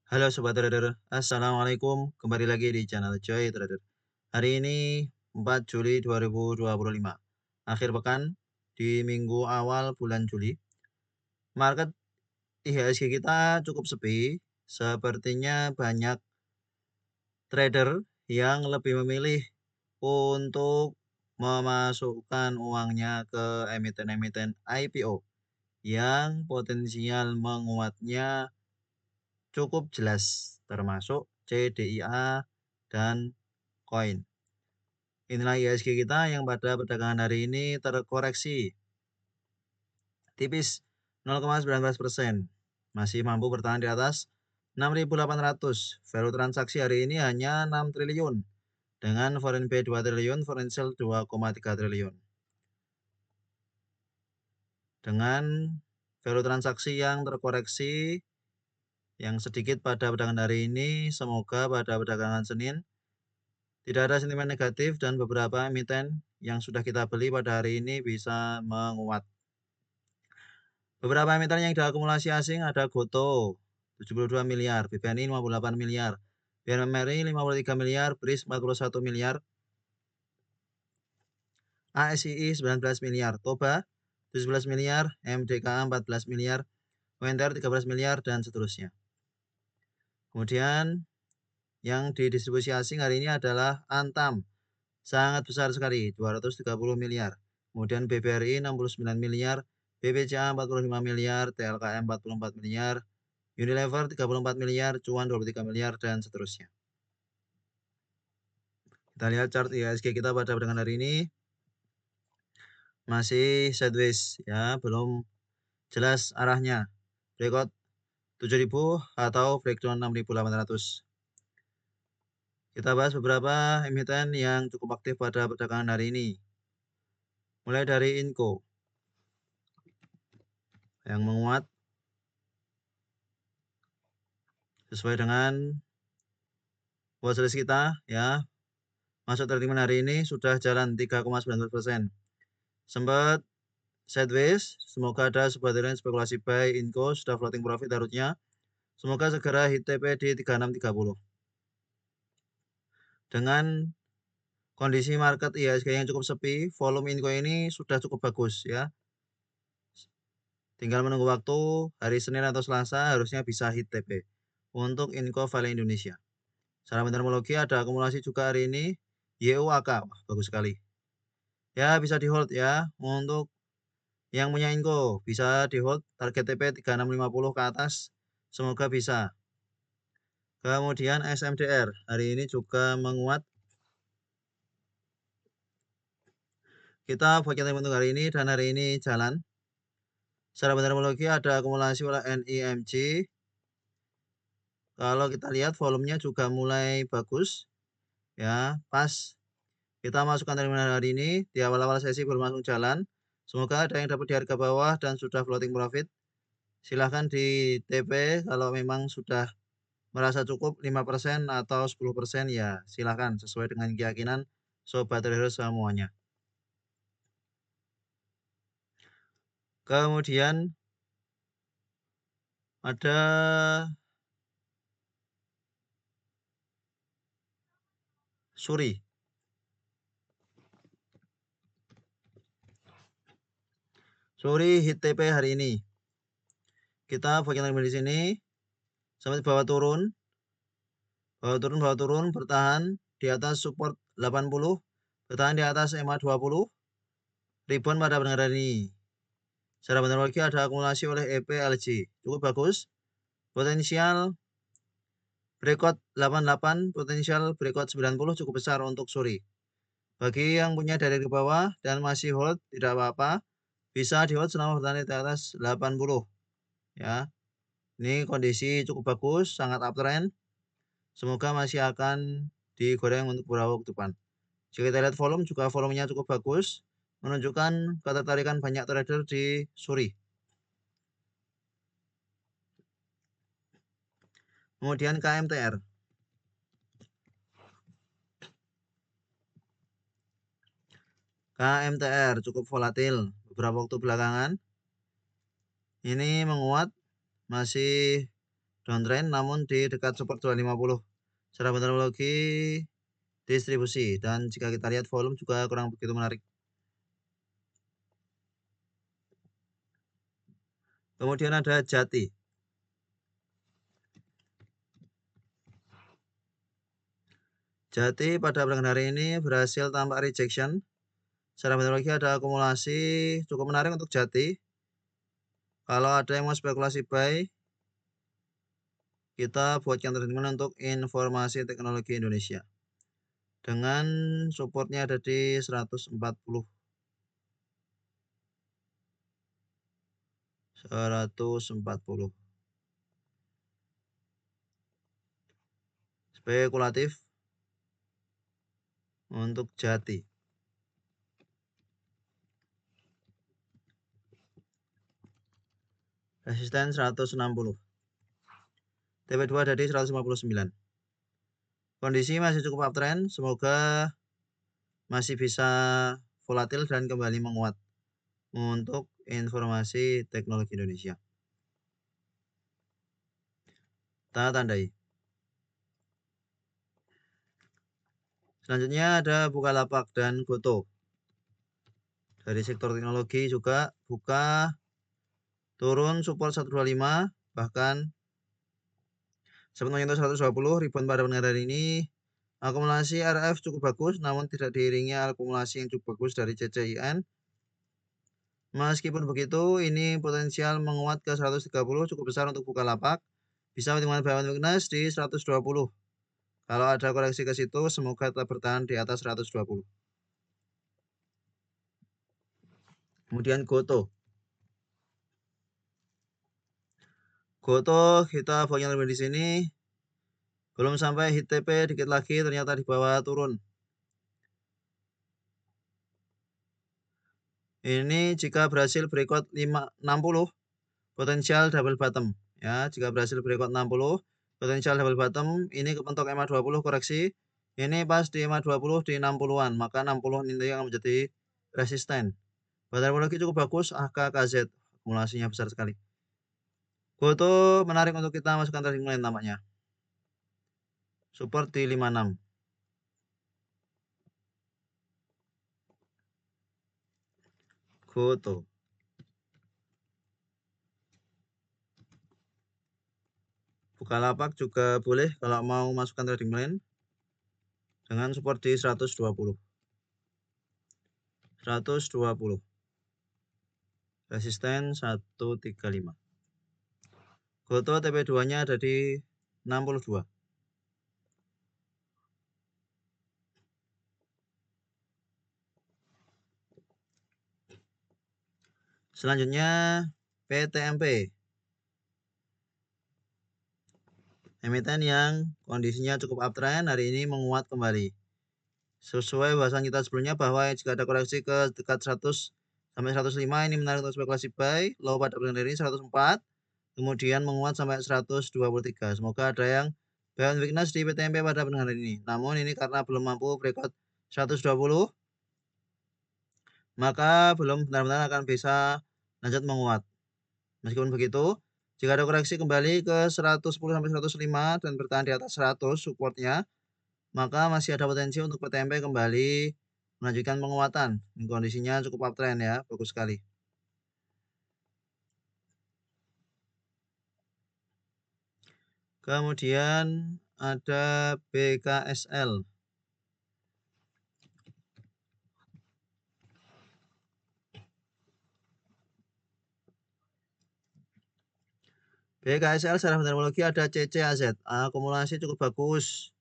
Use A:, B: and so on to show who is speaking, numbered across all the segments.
A: Halo Sobat Trader, Assalamualaikum. Kembali lagi di channel Joy Trader. Hari ini 4 Juli 2025. Akhir pekan di minggu awal bulan Juli. Market IHSG kita cukup sepi. Sepertinya banyak trader yang lebih memilih untuk memasukkan uangnya ke emiten-emiten IPO yang potensial menguatnya cukup jelas, termasuk CDIA dan koin. Inilah IHSG kita yang pada perdagangan hari ini terkoreksi tipis 0,19%. Masih mampu bertahan di atas 6.800. Value transaksi hari ini hanya 6 triliun dengan foreign pay 2 triliun, foreign sell 2,3 triliun. Dengan value transaksi yang terkoreksi yang sedikit pada perdagangan hari ini, semoga pada perdagangan Senin tidak ada sentimen negatif dan beberapa emiten yang sudah kita beli pada hari ini bisa menguat. Beberapa emiten yang diakumulasi asing ada Gotoh 72 miliar, BPNI 58 miliar, BRMRI 53 miliar, BRIS 41 miliar, ASII 19 miliar, Toba 17 miliar, MDKA 14 miliar, UNTR 13 miliar, dan seterusnya. Kemudian yang didistribusi asing hari ini adalah Antam, sangat besar sekali, 230 miliar. Kemudian BBRI 69 miliar, BBCA 45 miliar, TLKM 44 miliar, Unilever 34 miliar, Cuan 23 miliar, dan seterusnya. Kita lihat chart IHSG kita pada perdagangan hari ini. Masih sideways ya, belum jelas arahnya. Breakout 7.000 atau breakdown 6.800. Kita bahas beberapa emiten yang cukup aktif pada perdagangan hari ini. Mulai dari Inco yang menguat sesuai dengan watchlist kita ya. Masuk trading hari ini sudah jalan 3,19%. Sempat sideways, semoga ada sebuah trend spekulasi buy Inco sudah floating profit harusnya. Semoga segera hit TP di 3630. Dengan kondisi market IHSG yang cukup sepi, volume Inco ini sudah cukup bagus ya. Tinggal menunggu waktu hari Senin atau Selasa harusnya bisa hit TP untuk Inco Valley Indonesia. Secara meteorologi ada akumulasi juga hari ini YUAK. Wah, bagus sekali. Ya bisa di hold ya untuk yang punya Inco bisa di hold target TP 3650 ke atas. Semoga bisa. Kemudian SMDR hari ini juga menguat. Kita buat untuk hari ini dan hari ini jalan. Secara meteorologi ada akumulasi oleh NIMC. Kalau kita lihat volumenya juga mulai bagus. Ya, pas kita masukkan terminal hari ini di awal-awal sesi belum langsung jalan. Semoga ada yang dapat di harga bawah dan sudah floating profit. Silahkan di TP kalau memang sudah merasa cukup 5% atau 10% ya silahkan sesuai dengan keyakinan sobat trader semuanya. Kemudian ada Suri. Suri hit TP hari ini. Kita bagian di sini sampai bawah turun, bawah turun, bertahan di atas support 80, bertahan di atas EMA 20, rebound pada perdagangan ini. Secara meteorologi ada akumulasi oleh EPLG, cukup bagus. Potensial breakout 88, potensial breakout 90 cukup besar untuk Suri. Bagi yang punya dari ke bawah dan masih hold tidak apa-apa, bisa di hold selama bertahan di atas 80 ya. Ini kondisi cukup bagus, sangat uptrend. Semoga masih akan digoreng untuk beberapa waktu depan. Jika kita lihat volume juga volumenya cukup bagus, menunjukkan ketertarikan banyak trader di Suri. Kemudian KMTR. KMTR cukup volatil beberapa waktu belakangan. Ini menguat, masih downtrend namun di dekat support 250 secara metodologi distribusi, dan jika kita lihat volume juga kurang begitu menarik. Kemudian ada Jati. Jati pada perdagangan hari ini berhasil tampak rejection. Secara metodologi ada akumulasi cukup menarik untuk Jati. Kalau ada yang mau spekulasi buy, kita buat counter demand untuk informasi teknologi Indonesia. Dengan supportnya ada di 140. 140. Spekulatif untuk Jati. Resisten 160. TP2 ada di 159. Kondisi masih cukup uptrend, semoga masih bisa volatil dan kembali menguat untuk informasi teknologi Indonesia. Kita tandai. Selanjutnya ada Bukalapak dan Goto. Dari sektor teknologi juga buka turun support 125, bahkan sempat menyentuh 120, rebound pada perdagangan hari ini. Akumulasi RF cukup bagus, namun tidak diiringi akumulasi yang cukup bagus dari CCIN. Meskipun begitu, ini potensial menguat ke 130 cukup besar untuk Bukalapak. Bisa pertimbangan buy and weakness di 120. Kalau ada koreksi ke situ, semoga tetap bertahan di atas 120. Kemudian Goto. Goto kita bagian lebih di sini. Belum sampai hit TP, dikit lagi ternyata di bawah turun. Ini jika berhasil breakout 60, potensial double bottom. Ya, jika berhasil breakout 60, potensial double bottom, ini kepentok EMA 20 koreksi. Ini pas di EMA 20 di 60-an, maka 60 ini yang menjadi resisten. Metodologi cukup bagus, AKKZ, akumulasinya besar sekali. Goto menarik untuk kita masukkan trading line tampaknya. Support di 56. Goto. Bukalapak juga boleh kalau mau masukkan trading line dengan support di 120. 120. Resisten 135. Goto TP2-nya ada di 62. Selanjutnya PTMP. Emiten yang kondisinya cukup uptrend hari ini menguat kembali. Sesuai bahasan kita sebelumnya bahwa jika ada koreksi ke dekat 100 sampai 105 ini menarik untuk spekulasi buy. Low pada perdagangan hari ini 104. Kemudian menguat sampai 123. Semoga ada yang buy and weakness di PTMP pada perdagangan hari ini. Namun ini karena belum mampu breakout 120, maka belum benar-benar akan bisa lanjut menguat. Meskipun begitu, jika ada koreksi kembali ke 110 sampai 105 dan bertahan di atas 100 supportnya, maka masih ada potensi untuk PTMP kembali melanjutkan penguatan. Kondisinya cukup uptrend ya, bagus sekali. Kemudian ada BKSL. BKSL secara metodologi ada CCAZ. Akumulasi cukup bagus.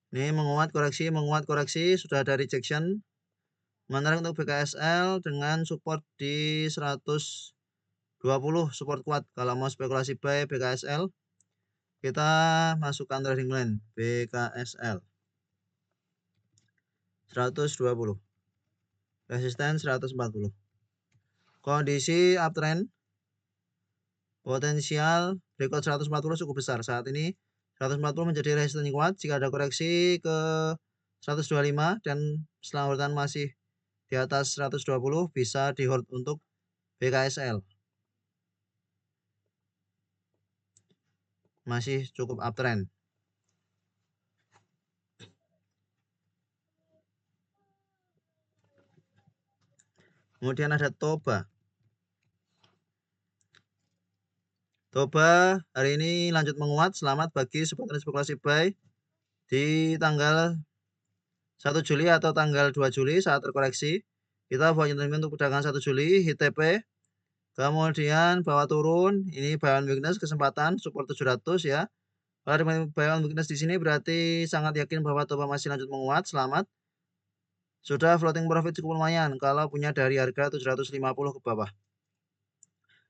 A: Ini menguat koreksi, sudah ada rejection. Menarik untuk BKSL dengan support di 120, support kuat. Kalau mau spekulasi buy BKSL, kita masukkan trading line BKSL 120. Resisten 140. Kondisi uptrend. Potensial breakout 140 cukup besar. Saat ini 140 menjadi resisten kuat. Jika ada koreksi ke 125 dan setelah bertahan masih di atas 120, bisa di hold untuk BKSL. masih cukup uptrend. Kemudian ada Toba. Toba hari ini lanjut menguat. Selamat bagi support dan spekulasi buy di tanggal 1 Juli atau tanggal 2 Juli saat terkoreksi. Kita buat untuk perdagangan 1 Juli, hit TP. Kemudian bawah turun, ini buy on weakness kesempatan support 700 ya. Kalau ada buy on weakness di sini berarti sangat yakin bahwa Toba masih lanjut menguat. Selamat. Sudah floating profit cukup lumayan kalau punya dari harga 750 ke bawah.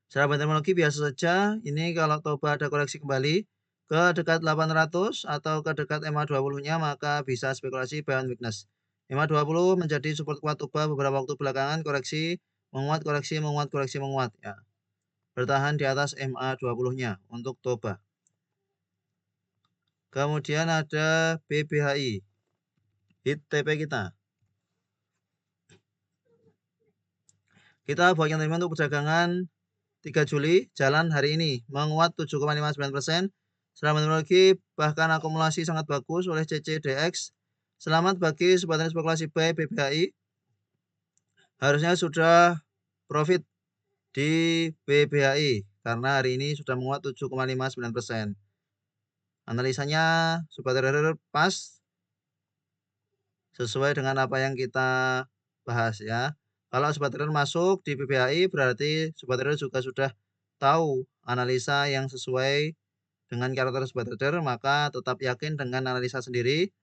A: Secara teknologi biasa saja, ini kalau Toba ada koreksi kembali ke dekat 800 atau ke dekat EMA20-nya maka bisa spekulasi buy on weakness. EMA20 menjadi support kuat Toba beberapa waktu belakangan, koreksi, menguat, koreksi, menguat, koreksi, menguat ya. Bertahan di atas MA20-nya untuk Toba. Kemudian ada BBHI. Hit TP kita. Kita buat yang terima untuk perdagangan 3 Juli, jalan hari ini, menguat 7,59%. Secara teknologi, bahkan akumulasi sangat bagus oleh CCDX. Selamat bagi sobat spekulasi buy BBHI. Harusnya sudah profit di BBHI, karena hari ini sudah menguat 7,59%. Analisanya sobat trader pas, sesuai dengan apa yang kita bahas ya. Kalau sobat trader masuk di BBHI berarti sobat trader juga sudah tahu analisa yang sesuai dengan karakter sobat trader, maka tetap yakin dengan analisa sendiri.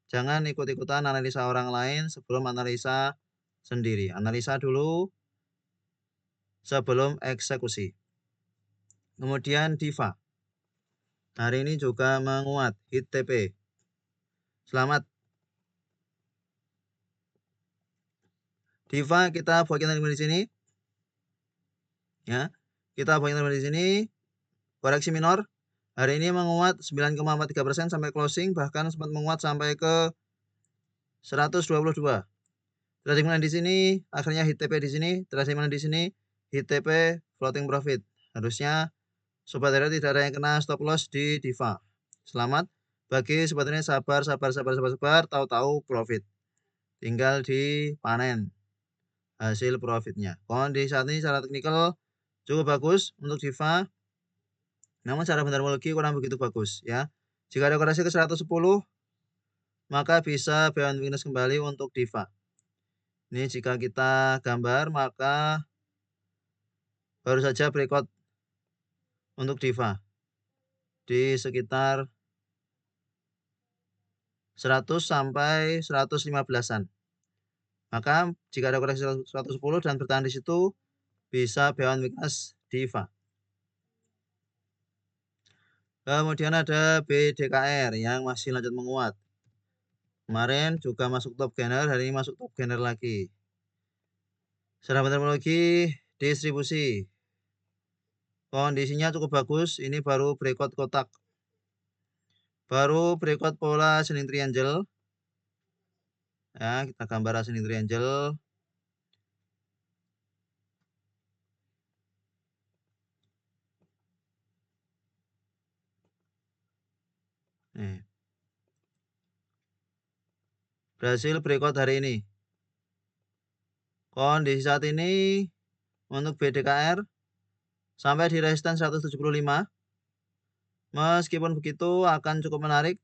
A: Jangan ikut-ikutan analisa orang lain sebelum analisa sendiri. Analisa dulu sebelum eksekusi. Kemudian Diva. Hari ini juga menguat, hit TP. Selamat. Diva kita buat di sini. Ya. Kita buat di sini. Koreksi minor. Hari ini menguat 9,43% sampai closing, bahkan sempat menguat sampai ke 122. Trading plan di sini, akhirnya hit TP di sini, trading plan di sini, hit TP, floating profit. Harusnya sobat trader tidak ada yang kena stop loss di Diva. Selamat bagi sobat trader sabar, tahu-tahu profit. Tinggal dipanen hasil profitnya. Kondisi saat ini secara teknikal cukup bagus untuk Diva. Namun secara teknologi kurang begitu bagus ya. Jika ada koreksi ke 110, maka bisa buy on weakness kembali untuk Diva. Ini jika kita gambar maka baru saja breakout untuk Diva di sekitar 100 sampai 115-an. Maka jika ada koreksi 110 dan bertahan di situ bisa buy on weakness Diva. Kemudian ada BDKR yang masih lanjut menguat. Kemarin juga masuk top gainer, hari ini masuk top gainer lagi. Secara teknologi distribusi. Kondisinya cukup bagus, ini baru breakout kotak. Baru breakout pola ascending triangle. Ya, kita gambar ascending triangle. Nih. Berhasil breakout hari ini. Kondisi saat ini untuk BDKR sampai di resisten 175. Meskipun begitu akan cukup menarik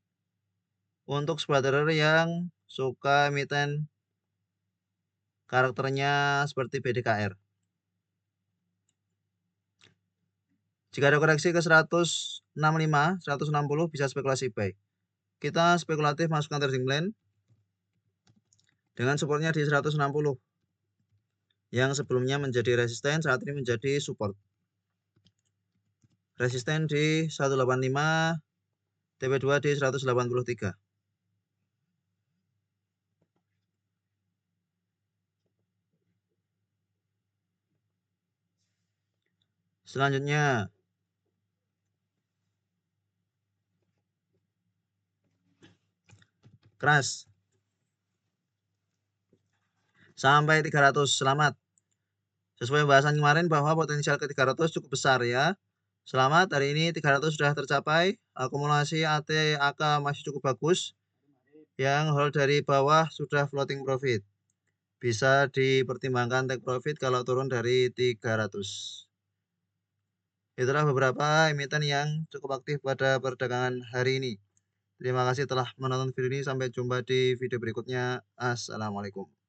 A: untuk sobat trader yang suka emiten karakternya seperti BDKR. Jika ada koreksi ke 165, 160 bisa spekulasi buy. Kita spekulatif masukkan trading plan dengan supportnya di 160. Yang sebelumnya menjadi resisten, saat ini menjadi support. Resisten di 185, TP2 di 183. Selanjutnya Crash sampai 300. Selamat. Sesuai bahasan kemarin bahwa potensial ke 300 cukup besar ya. Selamat, hari ini 300 sudah tercapai. Akumulasi AT/AK masih cukup bagus. Yang hold dari bawah sudah floating profit. Bisa dipertimbangkan take profit kalau turun dari 300. Itulah beberapa emiten yang cukup aktif pada perdagangan hari ini. Terima kasih telah menonton video ini. Sampai jumpa di video berikutnya. Assalamualaikum.